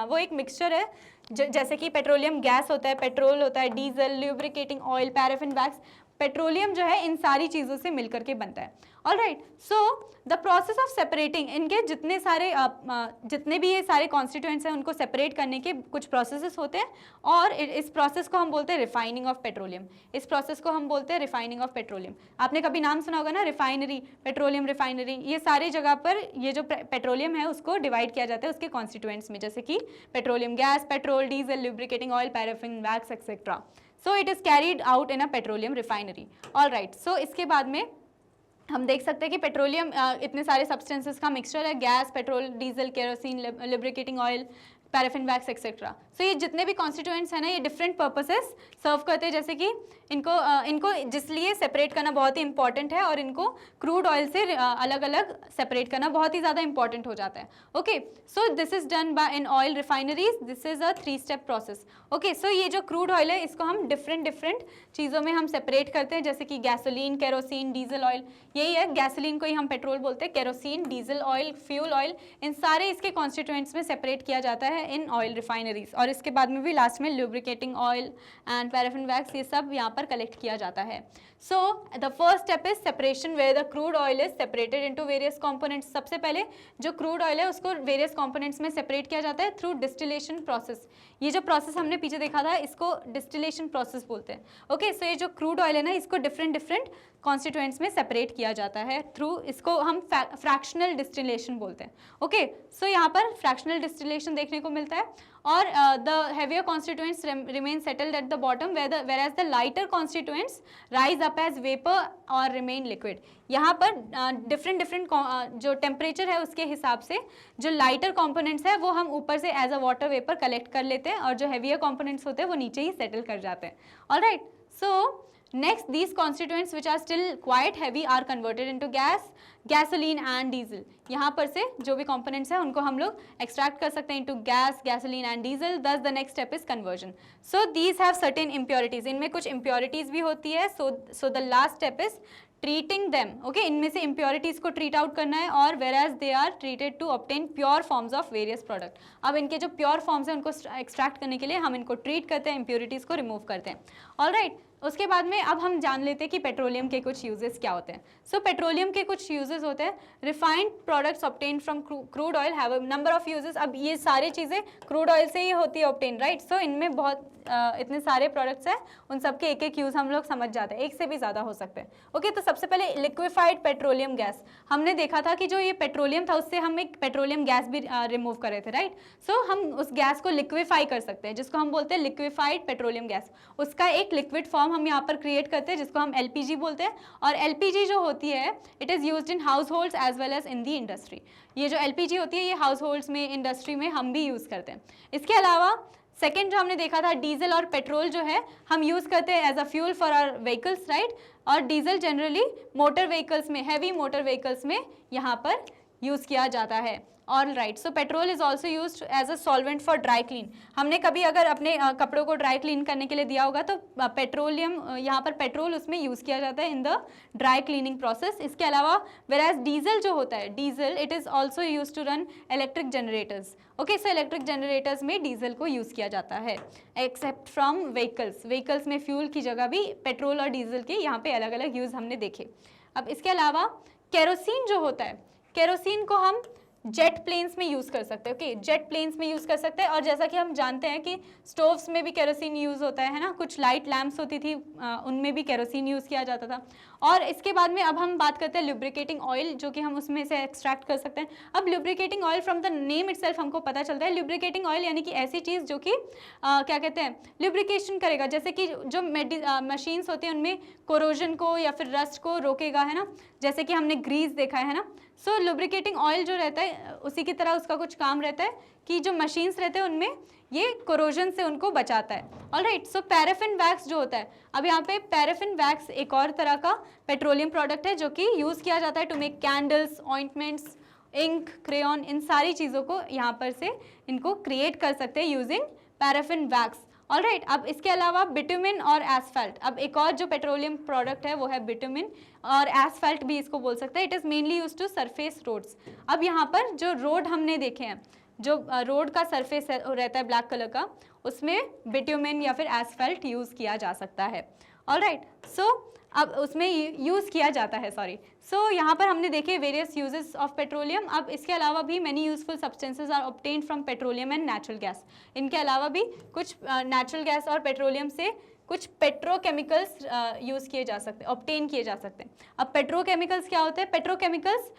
वो एक मिक्सचर है जैसे कि पेट्रोलियम गैस होता है, पेट्रोल होता है, diesel, lubricating oil, paraffin wax, petroleum जो है इन सारी चीज़ों से मिलकर के बनता है। Alright, so the process of separating, इनके जितने भी ये सारे कॉन्स्टिट्यूएंट्स हैं उनको सेपरेट करने के कुछ प्रोसेसेस होते हैं, और इस प्रोसेस को हम बोलते हैं रिफाइनिंग ऑफ पेट्रोलियम। इस प्रोसेस को हम बोलते हैं रिफाइनिंग ऑफ पेट्रोलियम। आपने कभी नाम सुना होगा ना, रिफाइनरी, पेट्रोलियम रिफाइनरी, ये सारी जगह पर ये जो पेट्रोलियम है उसको डिवाइड किया जाता है उसके कॉन्स्टिट्यूएंट्स में, जैसे कि petroleum gas, petrol, diesel, lubricating oil, paraffin wax etcetera. So it is carried out in a petroleum refinery. All right, so इसके बाद में हम देख सकते हैं कि पेट्रोलियम इतने सारे सब्सटेंसेस का मिक्सचर है, gas, petrol, diesel, kerosene, lubricating oil, paraffin wax etcetera. So ये जितने भी कॉन्स्टिट्यूएंट्स हैं ना, ये डिफरेंट पर्पसेस सर्व करते हैं, जैसे कि इनको जिसलिए सेपरेट करना बहुत ही इंपॉर्टेंट है, और इनको क्रूड ऑयल से अलग अलग सेपरेट करना बहुत ही ज़्यादा इंपॉर्टेंट हो जाता है। Okay, so this is done by in oil refineries, this is a 3 step process. Okay, so ये जो क्रूड ऑयल है इसको हम डिफरेंट चीज़ों में हम सेपरेट करते हैं, जैसे कि गैसोलीन, केरोसिन, डीजल ऑयल, यही है, गैसोलीन को ही हम पेट्रोल बोलते हैं, kerosene, diesel oil, fuel oil, इन सारे इसके कॉन्स्टिट्यूएंट्स में सेपरेट किया जाता है इन ऑयल रिफाइनरीज। और इसके बाद में भी लास्ट में lubricating oil and paraffin wax, ये सब यहाँ पर कलेक्ट किया जाता है। So the first step is separation, where the crude oil is separated into various components. सबसे पहले जो क्रूड ऑयल है उसको वेरियस कंपोनेंट्स में सेपरेट किया जाता है थ्रू डिस्टिलेशन प्रोसेस। ये जो प्रोसेस हमने पीछे देखा था इसको डिस्टिलेशन प्रोसेस बोलते हैं। ओके, सो ये जो क्रूड ऑयल है ना इसको डिफरेंट कॉन्स्टिट्यूएंट्स में सेपरेट किया जाता है थ्रू, इसको हम फ्रैक्शनल डिस्टिलेशन बोलते हैं। ओके, सो यहाँ पर फ्रैक्शनल डिस्टिलेशन देखने को मिलता है, और the heavier constituents remain settled at the bottom, whereas the lighter constituents rise up as vapour और रिमेन लिक्विड। यहाँ पर डिफरेंट जो टेम्परेचर है उसके हिसाब से जो लाइटर कॉम्पोनेंट्स है वो हम ऊपर से as a water vapour collect कर लेते हैं, और जो हेवियर कॉम्पोनेंट्स होते हैं वो नीचे ही सेटल कर जाते हैं। Alright, so next these constituents which are still quite heavy are converted into gas, gasoline and diesel। यहाँ पर से जो भी components हैं उनको हम लोग extract कर सकते हैं into gas, gasoline and diesel। thus the next step is conversion। so these have certain impurities, इनमें कुछ impurities भी होती है। so the last step is treating them। okay, इनमें से impurities को treat out करना है, और whereas they are treated to obtain pure forms of various product। अब इनके जो pure forms हैं उनको extract करने के लिए हम इनको treat करते हैं, impurities को remove करते हैं। ऑलराइट, उसके बाद में अब हम जान लेते हैं कि पेट्रोलियम के कुछ यूजेस क्या होते हैं। सो पेट्रोलियम के कुछ यूजेस होते हैं। Refined products obtain from crude oil have a number of uses. अब ये सारी चीज़ें क्रूड ऑयल से ही होती है ऑब्टेन, राइट। सो इनमें बहुत इतने सारे प्रोडक्ट्स हैं, उन सब के एक यूज़ हम लोग समझ जाते हैं, एक से भी ज़्यादा हो सकते हैं। ओके, तो सबसे पहले लिक्विफाइड पेट्रोलियम गैस, हमने देखा था कि जो ये पेट्रोलियम था उससे हम एक पेट्रोलियम गैस भी रिमूव कर रहे थे, राइट। सो हम उस गैस को लिक्विफाई कर सकते हैं, जिसको हम बोलते हैं लिक्विफाइड पेट्रोलियम गैस। उसका एक लिक्विड फॉर्म हम यहाँ पर क्रिएट करते हैं जिसको हम एलपीजी बोलते हैं। और एलपीजी जो होती है it is used in households as well as in the industry. ये जो एलपीजी होती है ये हाउस होल्ड्स में, इंडस्ट्री में हम भी यूज़ करते हैं। इसके अलावा सेकेंड जो हमने देखा था, डीजल और पेट्रोल जो है हम यूज़ करते हैं as a fuel for our vehicles, right. और डीजल जनरली मोटर व्हीकल्स में, हैवी मोटर व्हीकल्स में यहाँ पर यूज़ किया जाता है। All right, so petrol is also used as a solvent for dry clean. हमने कभी अगर अपने कपड़ों को ड्राई क्लीन करने के लिए दिया होगा तो पेट्रोलियम, यहाँ पर पेट्रोल उसमें यूज़ किया जाता है in the dry cleaning process. इसके अलावा वेराज डीजल जो होता है, diesel it is also use to run electric generators. Okay, so electric generators में डीजल को यूज़ किया जाता है, एक्सेप्ट फ्रॉम व्हीकल्स। व्हीकल्स में फ्यूल की जगह भी पेट्रोल और डीजल के यहाँ पे अलग अलग यूज़ हमने देखे। अब इसके अलावा केरोसिन जो होता है, केरोसिन को हम जेट प्लेन्स में यूज़ कर सकते हैं। ओके, जेट प्लेन्स में यूज़ कर सकते हैं। और जैसा कि हम जानते हैं कि स्टोव्स में भी केरोसिन यूज़ होता है ना, कुछ लाइट लैम्प्स होती थी उनमें भी केरोसिन यूज़ किया जाता था। और इसके बाद में अब हम बात करते हैं लुब्रिकेटिंग ऑयल, जो कि हम उसमें से एक्सट्रैक्ट कर सकते हैं। अब lubricating oil from the name itself हमको पता चलता है, लुब्रिकेटिंग ऑयल यानी कि ऐसी चीज़ जो कि क्या कहते हैं, लुब्रिकेशन करेगा। जैसे कि जो मशीन्स होती हैं उनमें कोरोजन को या फिर रस्ट को रोकेगा, है ना, जैसे कि हमने ग्रीस देखा है ना। सो लुब्रिकेटिंग ऑयल जो रहता है उसी की तरह उसका कुछ काम रहता है कि जो मशीन्स रहते हैं उनमें ये कोरोजन से उनको बचाता है। ऑलराइट, सो पैराफिन वैक्स जो होता है, अब यहाँ पे पैराफिन वैक्स एक और तरह का पेट्रोलियम प्रोडक्ट है जो कि यूज़ किया जाता है to make candles, ointments, ink, crayon, इन सारी चीज़ों को यहाँ पर से इनको क्रिएट कर सकते हैं यूजिंग पैराफिन वैक्स। ऑलराइट, अब इसके अलावा बिटुमिन और एसफाल्ट, अब एक और जो पेट्रोलियम प्रोडक्ट है वो है बिटुमिन और एसफाल्ट भी इसको बोल सकते हैं। It is mainly use to surface roads. अब यहाँ पर जो रोड हमने देखे हैं, जो रोड का सरफेस रहता है ब्लैक कलर का, उसमें बिटुमिन या फिर एसफाल्ट यूज़ किया जा सकता है। ऑलराइट, सो अब उसमें यूज़ किया जाता है, सॉरी। सो यहाँ पर हमने देखे वेरियस यूजेस ऑफ पेट्रोलियम। अब इसके अलावा भी many useful substances are obtained from petroleum and natural gas. इनके अलावा भी कुछ नेचुरल गैस और पेट्रोलियम से कुछ पेट्रोकेमिकल्स यूज़ किए जा सकते हैं, ऑब्टेन किए जा सकते हैं। अब पेट्रोकेमिकल्स क्या होते हैं? पेट्रोकेमिकल्स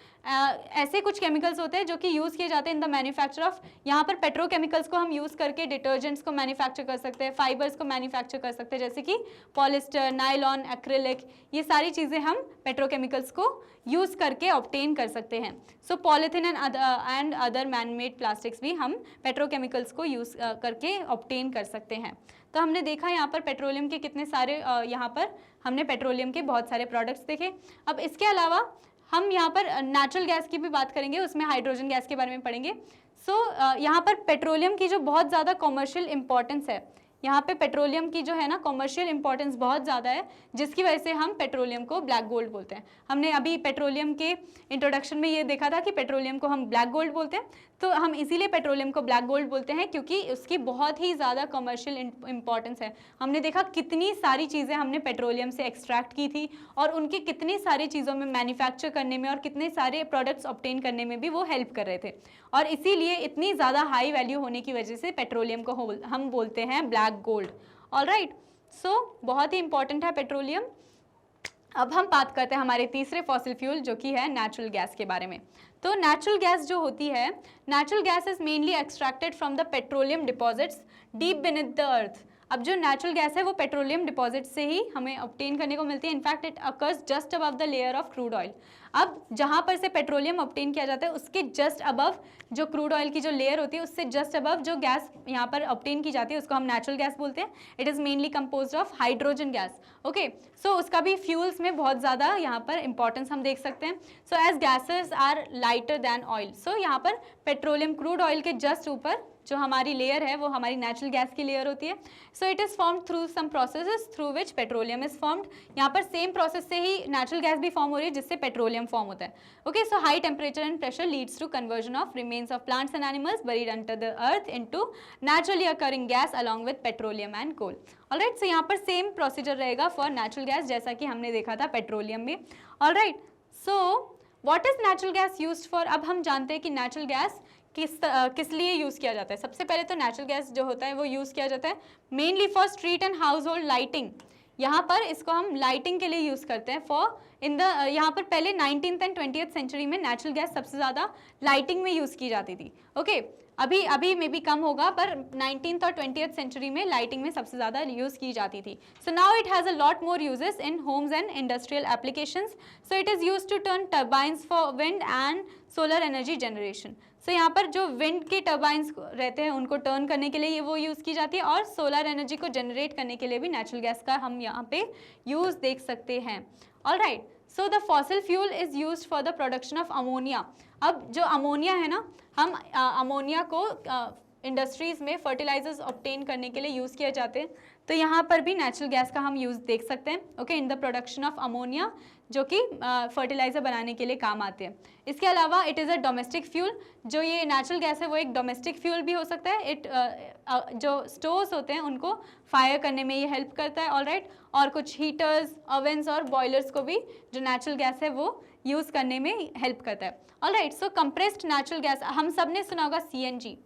ऐसे कुछ केमिकल्स होते हैं जो कि यूज़ किए जाते हैं इन द मैन्युफैक्चर ऑफ, यहाँ पर पेट्रोकेमिकल्स को हम यूज़ करके डिटर्जेंट्स को मैन्युफैक्चर कर सकते हैं, फाइबर्स को मैन्युफैक्चर कर सकते हैं, जैसे कि पॉलिस्टर, नायलॉन, एक्रिलिक, ये सारी चीज़ें हम पेट्रोकेमिकल्स को यूज़ करके ऑब्टेन कर सकते हैं। So polythene and other man made plastics भी हम पेट्रोकेमिकल्स को यूज़ करके ऑब्टेन कर सकते हैं। तो हमने देखा यहाँ पर पेट्रोलियम के कितने सारे यहाँ पर हमने पेट्रोलियम के बहुत सारे प्रोडक्ट्स देखे। अब इसके अलावा हम यहाँ पर नेचुरल गैस की भी बात करेंगे, उसमें हाइड्रोजन गैस के बारे में पढ़ेंगे। सो यहाँ पर पेट्रोलियम की जो बहुत ज़्यादा कॉमर्शियल इंपॉर्टेंस है, यहाँ पे पेट्रोलियम की जो है ना कॉमर्शियल इंपॉर्टेंस बहुत ज़्यादा है, जिसकी वजह से हम पेट्रोलियम को ब्लैक गोल्ड बोलते हैं। हमने अभी पेट्रोलियम के इंट्रोडक्शन में ये देखा था कि पेट्रोलियम को हम ब्लैक गोल्ड बोलते हैं। तो हम इसीलिए पेट्रोलियम को ब्लैक गोल्ड बोलते हैं क्योंकि उसकी बहुत ही ज़्यादा कमर्शियल इंपॉर्टेंस है। हमने देखा कितनी सारी चीज़ें हमने पेट्रोलियम से एक्सट्रैक्ट की थी और उनकी कितनी सारी चीज़ों में मैन्युफैक्चर करने में और कितने सारे प्रोडक्ट्स ऑब्टेन करने में भी वो हेल्प कर रहे थे। और इसीलिए इतनी ज़्यादा हाई वैल्यू होने की वजह से पेट्रोलियम को हम बोलते हैं ब्लैक गोल्ड। ऑलराइट, सो बहुत ही इंपॉर्टेंट है पेट्रोलियम। अब हम बात करते हैं हमारे तीसरे फॉसिल फ्यूल जो कि है नेचुरल गैस के बारे में। तो नेचुरल गैस जो होती है, natural gas is mainly extracted from the petroleum deposits deep beneath the earth. अब जो नेचुरल गैस है वो पेट्रोलियम डिपॉजिट से ही हमें ऑब्टेन करने को मिलती है। In fact it occurs just above the layer of crude oil. अब जहाँ पर से पेट्रोलियम ऑब्टेन किया जाता है उसके जस्ट अबव जो क्रूड ऑयल की जो लेयर होती है उससे जस्ट अबव जो गैस यहाँ पर ऑब्टेन की जाती है उसको हम नेचुरल गैस बोलते हैं। It is mainly composed of hydrogen gas. Okay, so उसका भी फ्यूल्स में बहुत ज़्यादा यहाँ पर इंपॉर्टेंस हम देख सकते हैं। So as gases are lighter than oil, so यहाँ पर पेट्रोलियम क्रूड ऑयल के जस्ट ऊपर जो हमारी लेयर है वो हमारी नेचुरल गैस की लेयर होती है। So it is formed through some processes through which petroleum is formed. यहाँ पर सेम प्रोसेस से ही नेचुरल गैस भी फॉर्म हो रही है जिससे पेट्रोलियम फॉर्म होता है। Okay, so high temperature and pressure leads to conversion of remains of plants and animals buried under the earth into naturally occurring gas along with petroleum and coal. All right, so यहाँ पर same procedure रहेगा for natural gas जैसा कि हमने देखा था petroleum में। Alright, so what is natural gas used for? अब हम जानते हैं कि नेचुरल गैस किस लिए यूज़ किया जाता है। सबसे पहले तो नेचुरल गैस जो होता है वो यूज़ किया जाता है mainly for street and house hold lighting. यहाँ पर इसको हम लाइटिंग के लिए यूज़ करते हैं फॉर इन द यहाँ पर पहले 19th एंड 20th सेंचुरी में नेचुरल गैस सबसे ज़्यादा लाइटिंग में यूज़ की जाती थी। ओके, अभी मे बी कम होगा पर 19th और 20th सेंचुरी में लाइटिंग में सबसे ज़्यादा यूज़ की जाती थी। So now it has a lot more uses in homes and industrial applications. So it is used to turn turbines for wind and solar energy generation. So यहाँ पर जो विंड के टर्बाइंस रहते हैं उनको टर्न करने के लिए ये वो यूज़ की जाती है और सोलर एनर्जी को जनरेट करने के लिए भी नेचुरल गैस का हम यहाँ पे यूज़ देख सकते हैं। Alright, so the fossil fuel is used for the production of ammonia. अब जो अमोनिया है ना, हम अमोनिया को इंडस्ट्रीज़ में फर्टिलाइजर्स ऑब्टेन करने के लिए यूज़ किए जाते हैं। तो यहाँ पर भी नेचुरल गैस का हम यूज़ देख सकते हैं। Okay, in the production of ammonia जो कि फर्टिलाइज़र बनाने के लिए काम आते हैं। इसके अलावा it is a domestic fuel, जो ये नेचुरल गैस है वो एक डोमेस्टिक फ्यूल भी हो सकता है। जो स्टोव्स होते हैं उनको फायर करने में ये हेल्प करता है, ऑलराइट। और कुछ हीटर्स, ओवन्स और बॉयलर्स को भी जो नेचुरल गैस है वो यूज़ करने में हेल्प करता है, ऑलराइट। सो कंप्रेस्ड नेचुरल गैस, हम सब ने सुना होगा सीएनजी,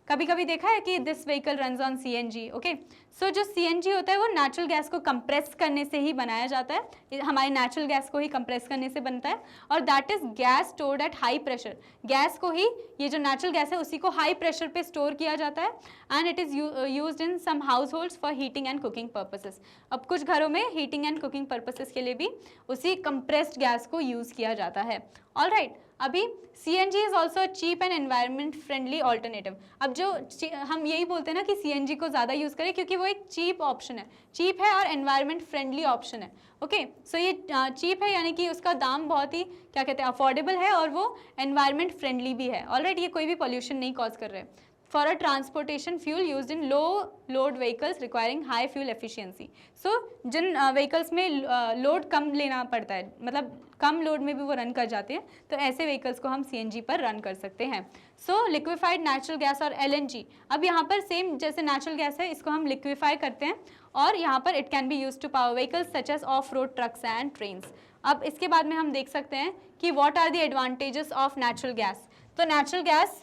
कभी कभी देखा है कि this vehicle runs on CNG, okay. So जो सीएनजी होता है वो नेचुरल गैस को कंप्रेस करने से ही बनाया जाता है, हमारे नेचुरल गैस को ही कंप्रेस करने से बनता है, और that is gas stored at high pressure. Gas को ही, ये जो नेचुरल गैस है उसी को हाई प्रेशर पे स्टोर किया जाता है, and it is used in some households for heating and cooking purposes. अब कुछ घरों में हीटिंग एंड कुकिंग पर्पसेस के लिए भी उसी कंप्रेस्ड गैस को यूज़ किया जाता है, ऑलराइट। अभी CNG is also cheap and environment friendly alternative. अब जो हम यही बोलते हैं ना कि CNG को ज़्यादा यूज़ करें क्योंकि वो एक चीप ऑप्शन है, चीप है और एनवायरनमेंट फ्रेंडली ऑप्शन है, ओके। सो ये चीप है यानी कि उसका दाम बहुत ही क्या कहते हैं अफोर्डेबल है, और वो एनवायरनमेंट फ्रेंडली भी है, ऑलराइट। ये कोई भी पॉल्यूशन नहीं कॉज कर रहे हैं। For a transportation fuel use in low load vehicles requiring high fuel efficiency. सो जिन व्हीकल्स में लोड कम लेना पड़ता है, मतलब कम लोड में भी वो रन कर जाते हैं, तो ऐसे व्हीकल्स को हम CNG पर रन कर सकते हैं। सो लिक्विफाइड नेचुरल गैस और LNG, अब यहाँ पर सेम जैसे नेचुरल गैस है, इसको हम लिक्विफाई करते हैं, और यहाँ पर it can be use to power vehicles such as off road trucks and trains. अब इसके बाद में हम देख सकते हैं कि what are the advantages of natural gas. तो natural gas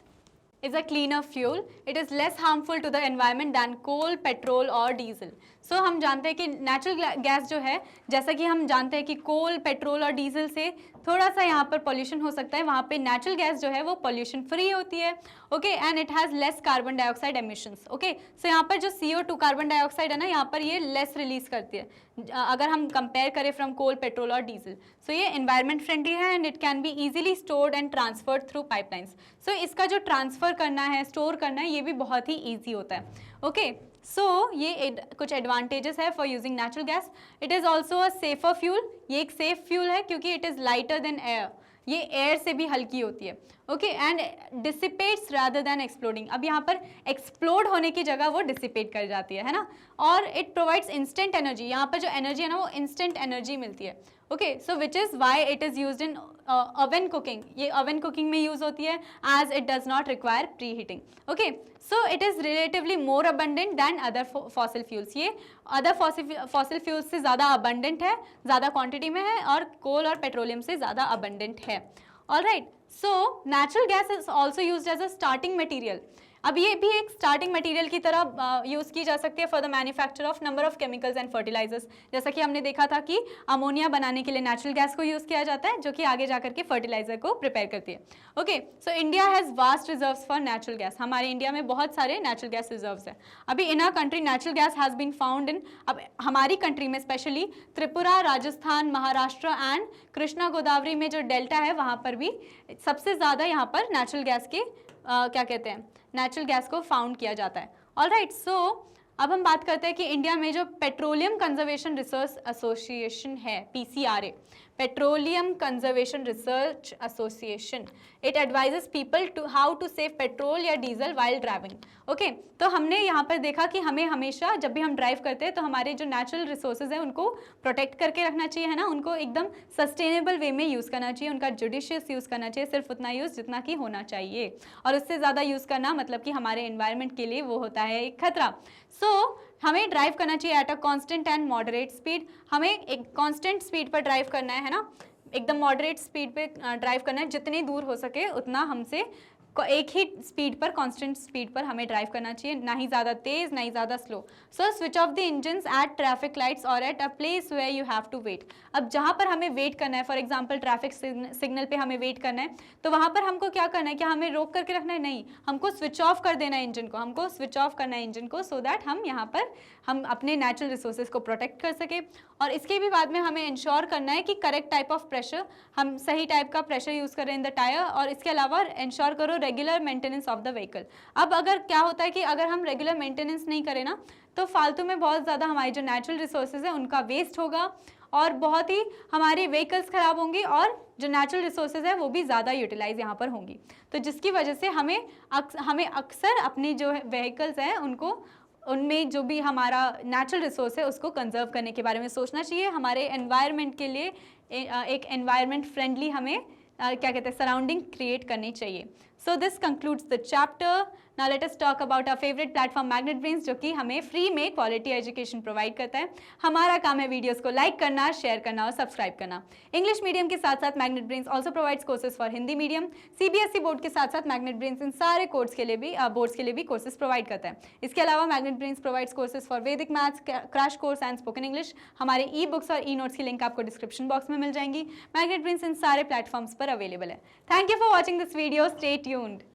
is a cleaner fuel. It is less harmful to the environment than coal, petrol और डीजल। सो हम जानते हैं कि नेचुरल गैस जो है, जैसा कि हम जानते हैं कि कोल, पेट्रोल और डीजल से थोड़ा सा यहाँ पर पॉल्यूशन हो सकता है, वहाँ पे नेचुरल गैस जो है वो पॉल्यूशन फ्री होती है, okay, and it has less carbon dioxide emissions, okay. So यहाँ पर जो CO2 कार्बन डाइऑक्साइड है ना, यहाँ पर ये लेस रिलीज करती है अगर हम कंपेयर करें फ्रॉम कोल, पेट्रोल और डीजल। सो ये एनवायरनमेंट फ्रेंडली है, and it can be easily stored and transferred through pipelines. So इसका जो ट्रांसफ़र करना है, स्टोर करना है, ये भी बहुत ही ईजी होता है, ओके। सो ये कुछ एडवांटेजेस है for using natural gas. It is also a safer fuel, ये एक सेफ फ्यूल है क्योंकि it is lighter than air, ये एयर से भी हल्की होती है, okay, and dissipates rather than exploding. अब यहाँ पर एक्सप्लोड होने की जगह वो डिसिपेट कर जाती है ना। और इट प्रोवाइड्स इंस्टेंट एनर्जी, यहाँ पर जो एनर्जी है ना वो इंस्टेंट एनर्जी मिलती है, okay. So which is why it is used in oven cooking, ये ओवन कुकिंग में यूज़ होती है, as it does not require preheating, okay. So it is relatively more abundant than other fossil fuels, ये other fossil fuels से ज़्यादा abundant है, ज़्यादा quantity में है, और कोल और पेट्रोलियम से ज़्यादा अबंडेंट है, alright. So natural gas is also used as a starting material. अब ये भी एक स्टार्टिंग मटेरियल की तरह यूज़ की जा सकती है for the manufacture of number of chemicals and fertilizers. जैसा कि हमने देखा था कि अमोनिया बनाने के लिए नेचुरल गैस को यूज़ किया जाता है, जो कि आगे जाकर के फर्टिलाइजर को प्रिपेयर करती है, okay. So India has vast reserves for natural gas, हमारे इंडिया में बहुत सारे नेचुरल गैस रिजर्व्स हैं। अभी in our country natural gas has been found in, अब हमारी कंट्री में स्पेशली त्रिपुरा, राजस्थान, महाराष्ट्र एंड कृष्णा गोदावरी में जो डेल्टा है वहाँ पर भी सबसे ज़्यादा यहाँ पर नेचुरल गैस के क्या कहते हैं, नेचुरल गैस को फाउंड किया जाता है, ऑलराइट। सो अब हम बात करते हैं कि इंडिया में जो पेट्रोलियम कंजर्वेशन रिसर्च एसोसिएशन है, PCRA, petroleum conservation research association, it advises people to how to save petrol या डीजल वाइल ड्राइविंग, ओके। तो हमने यहाँ पर देखा कि हमें हमेशा जब भी हम ड्राइव करते हैं तो हमारे जो नेचुरल रिसोर्सेज हैं उनको प्रोटेक्ट करके रखना चाहिए, है ना, उनको एकदम सस्टेनेबल वे में यूज़ करना चाहिए, उनका जुडिशियस यूज़ करना चाहिए, सिर्फ उतना यूज़ जितना कि होना चाहिए, और उससे ज़्यादा यूज़ करना मतलब कि हमारे एनवायरनमेंट के लिए वो होता है एक खतरा। सो हमें ड्राइव करना चाहिए at a constant and moderate speed, हमें एक कांस्टेंट स्पीड पर ड्राइव करना है ना, एकदम मॉडरेट स्पीड पे ड्राइव करना है, जितनी दूर हो सके उतना हमसे एक ही स्पीड पर, कांस्टेंट स्पीड पर हमें ड्राइव करना चाहिए, ना ही ज़्यादा तेज़ ना ही ज़्यादा slow. So switch off the engines at traffic lights और at a place where you have to wait. अब जहाँ पर हमें वेट करना है, फॉर एग्जांपल ट्रैफिक सिग्नल पे हमें वेट करना है, तो वहाँ पर हमको क्या करना है, क्या हमें रोक करके रखना है? नहीं, हमको स्विच ऑफ कर देना है इंजन को, हमको स्विच ऑफ करना है इंजन को, सो दैट हम यहाँ पर हम अपने नेचुरल रिसोर्सेज को प्रोटेक्ट कर सके। और इसके भी बाद में हमें इंश्योर करना है कि करेक्ट टाइप ऑफ प्रेशर, हम सही टाइप का प्रेशर यूज़ करें इन द टायर, और इसके अलावा इंश्योर करो regular maintenance of the vehicle. अब अगर क्या होता है कि अगर हम रेगुलर मेंटेनेंस नहीं करें ना, तो फालतू में बहुत ज़्यादा हमारी जो नेचुरल रिसोर्सेज है उनका वेस्ट होगा, और बहुत ही हमारी व्हीकल्स ख़राब होंगी, और जो नेचुरल रिसोर्सेज है वो भी ज़्यादा यूटिलाइज यहाँ पर होंगी, तो जिसकी वजह से हमें अक्सर अपनी जो व्हीकल्स हैं उनको उनमें जो भी हमारा नेचुरल रिसोर्स है उसको कंजर्व करने के बारे में सोचना चाहिए। हमारे एनवायरनमेंट के लिए एक एनवायरनमेंट फ्रेंडली हमें क्या कहते हैं सराउंडिंग क्रिएट करनी चाहिए। So this concludes the chapter. Now let us talk about our favourite platform Magnet Brains, जो कि हमें फ्री में क्वालिटी एजुकेशन प्रोवाइड करता है। हमारा काम है वीडियोस को लाइक करना, शेयर करना और सब्सक्राइब करना। इंग्लिश मीडियम के साथ साथ magnet brains also provides courses for Hindi medium. CBSE board के साथ साथ मैग्नेट ब्रेन्स इन सारे बोर्ड्स के लिए भी कोर्सेज प्रोवाइड करता है। इसके अलावा magnet brains provides courses for Vedic maths, crash course and spoken English. हमारे ई बुक्स और ई नोट्स की लिंक आपको डिस्क्रिप्शन बॉक्स में मिल जाएंगी। मैग्नेट ब्रेन्स इन सारे प्लेटफॉर्म्स पर अवेलेबल है। Thank you for watching this video. Stay tuned.